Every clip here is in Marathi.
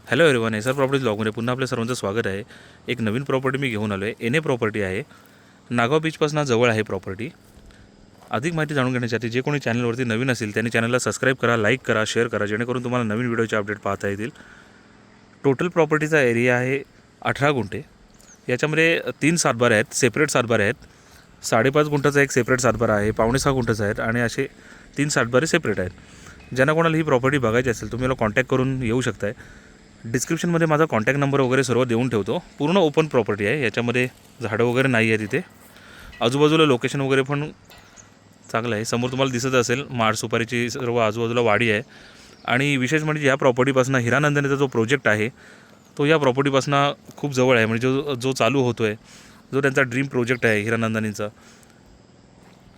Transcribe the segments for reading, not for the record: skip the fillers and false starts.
हॅलो एव्हरीवन, एसआर प्रॉपर्टीज ब्लॉगमध्ये पुन्हा आपल्या सर्वांचं स्वागत आहे. एक नवीन प्रॉपर्टी मी घेऊन आलो आहे. एन ए प्रॉपर्टी आहे, नागाव बीचपासून जवळ आहे प्रॉपर्टी. अधिक माहिती जाणून घेण्यासाठी जे कोणी चॅनलवरती नवीन असेल त्यांनी चॅनलला सबस्क्राईब करा, लाईक करा, शेअर करा, जेणेकरून तुम्हाला नवीन व्हिडिओचे अपडेट पाहता येतील. टोटल प्रॉपर्टीचा एरिया आहे 18 गुंठे. याच्यामध्ये 3 सातबारे आहेत, सेपरेट सातबारे आहेत. 5.5 गुंठाचा एक सेपरेट सातबारा आहे, 5.5 गुंठाचा आहेत आणि असे 3 सातबारे सेपरेट आहेत. ज्यांना कोणाला ही प्रॉपर्टी बघायची असेल तुम्ही मला कॉन्टॅक्ट करून येऊ शकताय. डिस्क्रिप्शनमध्ये माझा कॉन्टॅक्ट नंबर वगैरे सर्व देऊन ठेवतो. पूर्ण ओपन प्रॉपर्टी आहे, याच्यामध्ये झाडं वगैरे नाही आहे. तिथे आजूबाजूला लोकेशन वगैरे पण चांगलं आहे. समोर तुम्हाला दिसत असेल माड सुपारीची सर्व आजूबाजूला वाडी आहे. आणि विशेष म्हणजे या प्रॉपर्टीपासून हिरानंदनीचा जो प्रोजेक्ट आहे तो या प्रॉपर्टीपासून खूप जवळ आहे. म्हणजे जो चालू होतो आहे, जो त्यांचा ड्रीम प्रोजेक्ट आहे हिरानंदनीचा,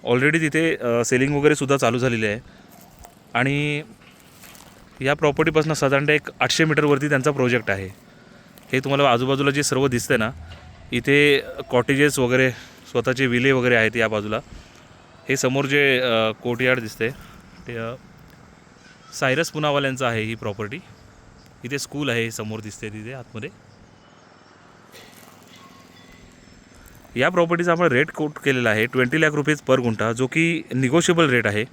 ऑलरेडी तिथे सेलिंग वगैरे सुद्धा चालू झालेली आहे. आणि या प्रॉपर्टीपासून साधारण एक 800 मीटरवरती त्यांचा प्रोजेक्ट आहे. हे तुम्हाला आजूबाजूला जे सर्व दिसते ना, इथे कॉटेजेस वगैरे स्वतःचे विले वगैरे आहेत या बाजूला. हे समोर जे कोर्टयार्ड दिसते ते सायरस पुनावाल्यांचं आहे ही प्रॉपर्टी. इथे स्कूल आहे समोर दिसते तिथे आतमध्ये. या प्रॉपर्टीचा आपण रेट कोट केलेला आहे 20 लाख रुपीज पर गुंठा, जो की निगोशिएबल रेट आहे.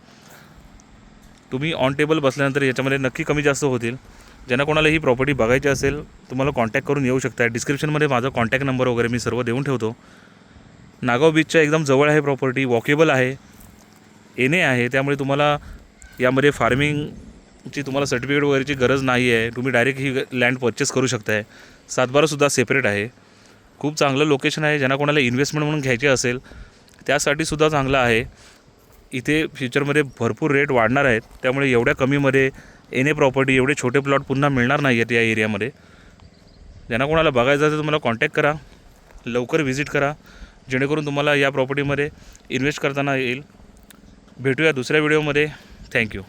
तुम्ही ऑन टेबल बसल्यानंतर याच्यामध्ये नक्की कमी जास्त होतील. ज्यांना कोणाला ही प्रॉपर्टी बघायची असेल तुम्हाला कॉन्टॅक्ट करून येऊ शकता. डिस्क्रिप्शनमध्ये माझा कॉन्टॅक्ट नंबर वगैरे मी सर्व देऊन ठेवतो. नागाव बीचच्या एकदम जवळ आहे प्रॉपर्टी, वॉकेबल आहे, एन ए आहे. त्यामुळे तुम्हाला यामध्ये फार्मिंगची तुम्हाला सर्टिफिकेट वगैरेची गरज नाही आहे. तुम्ही डायरेक्ट ही लँड परचेस करू शकताय. सातबारासुद्धा सेपरेट आहे. खूप चांगलं लोकेशन आहे. ज्यांना कोणाला इन्व्हेस्टमेंट म्हणून घ्यायची असेल त्यासाठीसुद्धा चांगलं आहे. इथे फ्युचरमध्ये भरपूर रेट वाढणार आहेत. त्यामुळे एवढ्या कमीमध्ये एन ए प्रॉपर्टी, एवढे छोटे प्लॉट पुन्हा मिळणार नाही आहेत या एरियामध्ये. ज्यांना कोणाला बघायचं असेल तुम्हाला कॉन्टॅक्ट करा, लवकर व्हिजिट करा, जेणेकरून तुम्हाला या प्रॉपर्टीमध्ये इन्व्हेस्ट करताना येईल. भेटूया दुसऱ्या व्हिडिओमध्ये. थँक्यू.